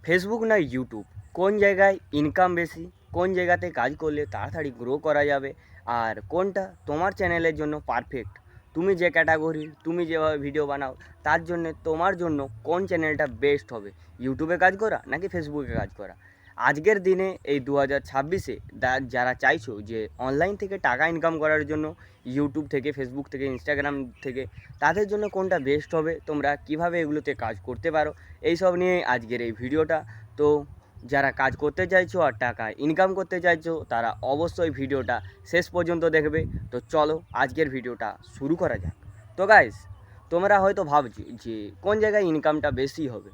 Facebook না YouTube, কোন জায়গায় ইনকাম বেশি, কোন জায়গাতে কাজ করলে তাড়াতাড়ি গ্রো করা যাবে, আর কোনটা তোমার চ্যানেলের জন্য পারফেক্ট, তুমি যে ক্যাটাগরির, তুমি যেভাবে ভিডিও বানাও তার জন্য তোমার জন্য কোন চ্যানেলটা বেস্ট হবে, ইউটিউবে কাজ করা নাকি ফেসবুকে কাজ করা। আজকের দিনে এই 2026-এ যারা চাইছো যে অনলাইন থেকে টাকা ইনকাম করার জন্য ইউটিউব থেকে, ফেসবুক থেকে, ইনস্টাগ্রাম থেকে, তাদের জন্য কোনটা বেস্ট হবে, তোমরা কিভাবে এগুলোতে কাজ করতে পারো, এই সব নিয়ে আজকের এই ভিডিওটা। তো যারা কাজ করতে চাইছো আর টাকা ইনকাম করতে চাইছো তারা অবশ্যই ভিডিওটা শেষ পর্যন্ত দেখবে। তো চলো আজকের ভিডিওটা শুরু করা যাক। তো গাইস, তোমরা হয়তো ভাবছো যে কোন জায়গায় ইনকামটা বেশি হবে।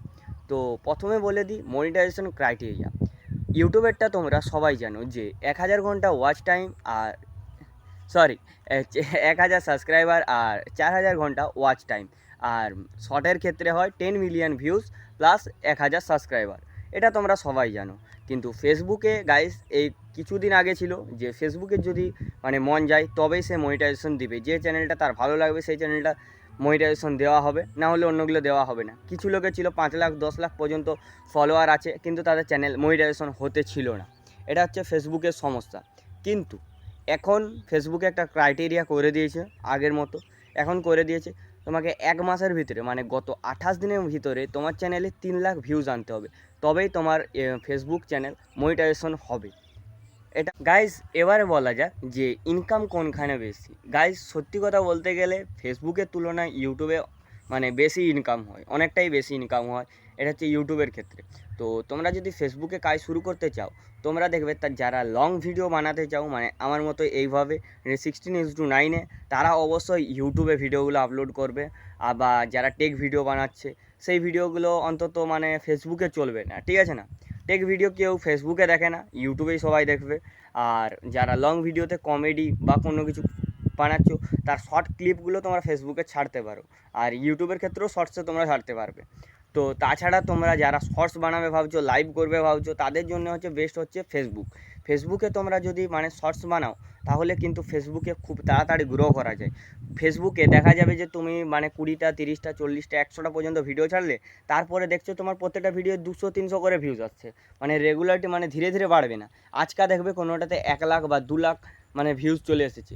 তো প্রথমে বলে দিই মনিটাইজেশন ক্রাইটেরিয়া। ইউটিউবেরটা তোমরা সবাই জানো যে 1000 ঘন্টা ওয়াচ টাইম আর সরি 1000 সাবস্ক্রাইবার আর 4000 ঘন্টা ওয়াচ টাইম, আর শর্টের ক্ষেত্রে হয় 10 মিলিয়ন ভিউজ প্লাস 1000 সাবস্ক্রাইবার। এটা তোমরা সবাই জানো। কিন্তু ফেসবুকে গাইস এই কিছুদিন আগে ছিল যে ফেসবুকে যদি মন যায় তবেই সে মনিটাইজেশন দিবে, যে চ্যানেলটা তার ভালো লাগবে সেই চ্যানেলটা মনিটাইজেশন দেওয়া হবে, না হলে অন্যগুলো দেওয়া হবে না। কিছু লোকের ছিল 5 লাখ 10 লাখ পর্যন্ত ফলোয়ার আছে কিন্তু তাদের চ্যানেল মনিটাইজেশন হতে ছিল না। এটা হচ্ছে ফেসবুকের সমস্যা। কিন্তু এখন ফেসবুকে একটা ক্রাইটেরিয়া করে দিয়েছে, আগের মতো এখন করে দিয়েছে তোমাকে 1 মাসের ভিতরে গত 28 দিনের ভিতরে তোমার চ্যানেলে 3 লাখ ভিউজ আনতে হবে, তবেই তোমার ফেসবুক চ্যানেল মনিটাইজেশন হবে। এটা গাইজ এবারে বলা যাক যে ইনকাম কোনখানে বেশি। গাইজ সত্যি কথা বলতে গেলে ফেসবুকের তুলনায় ইউটিউবে বেশি ইনকাম হয়, অনেকটাই বেশি ইনকাম হয়। এটা হচ্ছে ইউটিউবের ক্ষেত্রে। তো তোমরা যদি ফেসবুকে কাজ শুরু করতে চাও, তোমরা দেখবে তার যারা লং ভিডিও বানাতে চাও আমার মতো এইভাবে 16:9, তারা অবশ্যই ইউটিউবে ভিডিওগুলো আপলোড করবে। আবার যারা টেক ভিডিও বানাচ্ছে সেই ভিডিওগুলো অন্তত ফেসবুকে চলবে না, ঠিক আছে না। টেক ভিডিও কেউ ফেসবুকে দেখে না, ইউটিউবেই সবাই দেখবে। আর যারা লং ভিডিওতে কমেডি বা কোনো কিছু বানাচ্ছ তার শর্ট ক্লিপগুলো তোমরা ফেসবুকে ছাড়তে পারো, আর ইউটিউবের ক্ষেত্রেও শর্টসে তোমরা ছাড়তে পারবে। তো তাছাড়া তোমরা যারা শর্টস বানাবে ভাবছো, লাইভ করবে ভাবছো, তাদের জন্য হচ্ছে বেস্ট হচ্ছে ফেসবুক। ফেসবুকে তোমরা যদি শর্টস বানাও তাহলে কিন্তু ফেসবুকে খুব তাড়াতাড়ি গ্রো করা যায়। ফেসবুকে দেখা যাবে যে তুমি 20টা 30টা 40টা 100টা পর্যন্ত ভিডিও ছাড়লে, তারপরে দেখছো তোমার প্রত্যেকটা ভিডিও 200-300 করে ভিউজ আসছে। রেগুলারটি ধীরে ধীরে বাড়বে না। আজকাল দেখবে কোনোটাতে 1 লাখ বা 2 লাখ ভিউজ চলে এসেছে,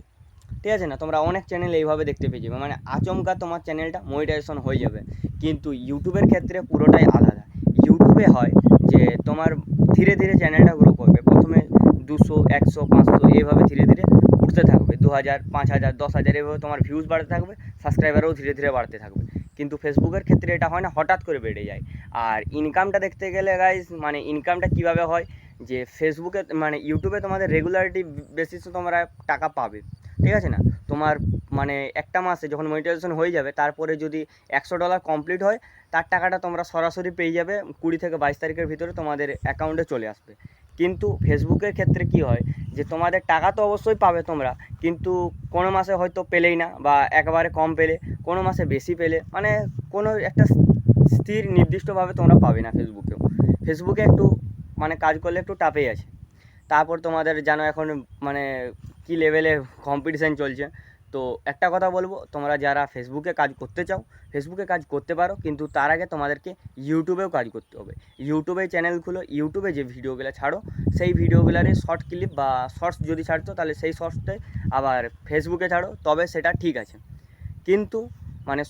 ঠিক আছে না। তোমরা অনেক চ্যানেল এইভাবে দেখতে পেয়ে যাবে, আচমকা তোমার চ্যানেলটা মনিটাইজেশন হয়ে যাবে। কিন্তু ইউটিউবের ক্ষেত্রে পুরোটাই আলাদা। ইউটিউবে হয় যে তোমার ধীরে ধীরে চ্যানেলটা গ্রো করবে, প্রথমে 200 100 500 এইভাবে ধীরে ধীরে উঠতে থাকবে, 2000 5000 10,000 এভাবে তোমার ভিউজ বাড়তে থাকবে, সাবস্ক্রাইবারও ধীরে ধীরে বাড়তে থাকবে। কিন্তু ফেসবুকের ক্ষেত্রে এটা হয় না, হঠাৎ করে বেড়ে যায়। আর ইনকামটা দেখতে গেলে গাইজ ইনকামটা কীভাবে হয় যে ফেসবুকে ইউটিউবে তোমাদের রেগুলারিটি বেসিসে তোমরা টাকা পাবে, ঠিক আছে না। তোমার একটা মাসে যখন মনিটাইজেশন হয়ে যাবে তারপরে যদি $100 কমপ্লিট হয়, তার টাকাটা তোমরা সরাসরি পেয়ে যাবে 20 থেকে 22 তারিখের ভিতরে তোমাদের অ্যাকাউন্টে চলে আসবে। কিন্তু ফেসবুকের ক্ষেত্রে কি হয় যে তোমাদের টাকা তো অবশ্যই পাবে তোমরা, কিন্তু কোনো মাসে হয়তো পেলেই না, বা একেবারে কম পেলে, কোনো মাসে বেশি পেলে, কোনো একটা স্থির নির্দিষ্টভাবে তোমরা পাবে না ফেসবুকেও। ফেসবুকে একটু কাজ করলে একটু টাফেই আছে। তারপর তোমাদের জানো এখন কী লেভেলে কম্পিটিশান চলছে। তো একটা কথা বলবো, তোমরা যারা ফেসবুকে কাজ করতে চাও ফেসবুকে কাজ করতে পারো, কিন্তু তার আগে তোমাদেরকে ইউটিউবেও কাজ করতে হবে। ইউটিউবে চ্যানেল খুলো, ইউটিউবে যে ভিডিওগুলো ছাড়ো সেই ভিডিওগুলোরই শর্ট ক্লিপ বা শর্টস যদি ছাড়তো তাহলে সেই শর্টসটাই আবার ফেসবুকে ছাড়ো, তবে সেটা ঠিক আছে। কিন্তু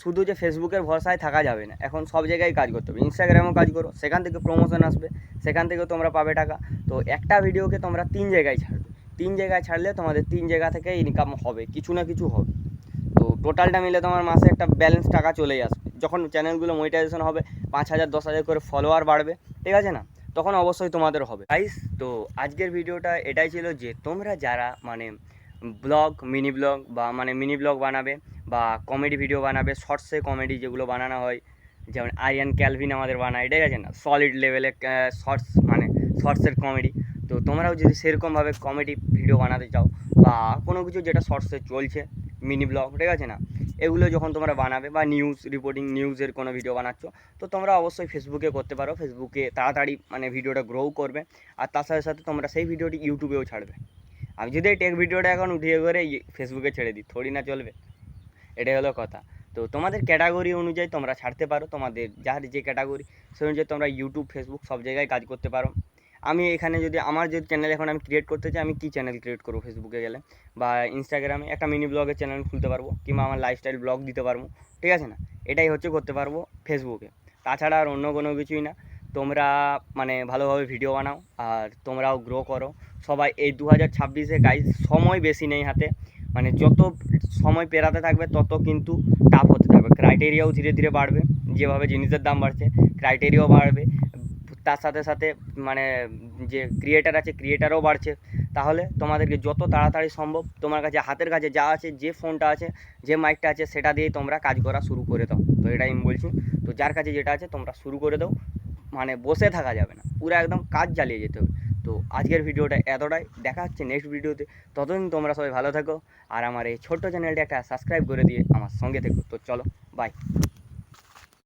শুধু যে ফেসবুকের ভরসায় থাকা যাবে না, এখন সব জায়গায় কাজ করতে হবে। ইনস্টাগ্রামেও কাজ করো, সেখান থেকে প্রমোশন আসবে, সেখান থেকেও তোমরা পাবে টাকা। তো একটা ভিডিওকে তোমরা 3 জায়গায় ছাড়বে, 3 জায়গায় ছাড়লে তোমাদের 3 জায়গা থেকে ইনকাম হবে, কিছু না কিছু হবে। তো টোটালটা মিলে তোমার মাসে একটা ব্যালেন্স টাকা চলেই আসবে। যখন চ্যানেলগুলো মনিটাইজেশন হবে, 5,000 10,000 করে ফলোয়ার বাড়বে, ঠিক আছে না, তখন অবশ্যই তোমাদের হবে। গাইস, তো আজকের ভিডিওটা এটাই ছিল যে তোমরা যারা ব্লগ, মিনি ব্লগ বা মিনি ব্লগ বানাবে বা কমেডি ভিডিও বানাবে, শর্টসে কমেডি যেগুলো বানানো হয়, যেমন আরিয়ান ক্যালভিন আমাদের বানায়, ঠিক আছে না, সলিড লেভেলে শর্টস শর্টসের কমেডি। তো তোমরাও যদি সেরকমভাবে কমেডি ভিডিও বানাতে চাও বা কোনো কিছু যেটা শর্টসে চলছে, মিনি ব্লগ, ঠিক আছে না, এগুলো যখন তোমরা বানাবে বা নিউজ রিপোর্টিং, নিউজের কোনো ভিডিও বানাচ্ছ, তো তোমরা অবশ্যই ফেসবুকে করতে পারো। ফেসবুকে তাড়াতাড়ি ভিডিওটা গ্রোও করবে, আর তার সাথে সাথে তোমরা সেই ভিডিওটি ইউটিউবেও ছাড়বে। আমি যদি এই টেক ভিডিওটা এখন উঠিয়ে করে ফেসবুকে ছেড়ে দিই, থোড়ি না চলবে। এটাই হলো কথা। তো তোমাদের ক্যাটাগরি অনুযায়ী তোমরা ছাড়তে পারো, তোমাদের যার যে ক্যাটাগরি সেই অনুযায়ী তোমরা ইউটিউব, ফেসবুক সব জায়গায় কাজ করতে পারো। আমি এখানে যদি আমার যদি চ্যানেল এখন আমি ক্রিয়েট করতে চাই, আমি কী চ্যানেল ক্রিয়েট করবো? ফেসবুকে গেলে বা ইনস্টাগ্রামে একটা মিনি ব্লগের চ্যানেল খুলতে পারবো, কিংবা আমার লাইফস্টাইল ব্লগ দিতে পারবো, ঠিক আছে না? এটাই হচ্ছে করতে পারবো ফেসবুকে, তাছাড়া আর অন্য কোনো কিছুই না। তোমরা মানে ভালোভাবে ভিডিও বানাও আর তোমরাও গ্রো করো। সবাই এই 2026-এ গাইজ সময় বেশি নেই হাতে, মানে যত সময় পেরাতে থাকবে তত কিন্তু টাফ হতে থাকবে, ক্রাইটেরিয়াও ধীরে ধীরে বাড়বে, যেভাবে জিনিসের দাম বাড়ছে ক্রাইটেরিয়াও বাড়বে, তার সাথে সাথে মানে যে ক্রিয়েটার আছে ক্রিয়েটারও বাড়ছে। তাহলে তোমাদেরকে যত তাড়াতাড়ি সম্ভব তোমার কাছে হাতের কাছে যা আছে, যে ফোনটা আছে, যে মাইকটা আছে, সেটা দিয়েই তোমরা কাজ করা শুরু করে দাও। তো এটাই আমি বলছি। তো যার কাছে যেটা আছে তোমরা শুরু করে দাও, মানে বসে থাকা যাবে না, পুরো একদম কাজ চালিয়ে যেতে হবে। তো আজকের ভিডিওটা এতটাই, দেখা হচ্ছে নেক্সট ভিডিওতে। ততদিন তোমরা সবাই ভালো থাকো আর আমার এই ছোট্ট চ্যানেলটা একটা সাবস্ক্রাইব করে দিয়ে আমার সঙ্গে থেকো। তো চলো, বাই।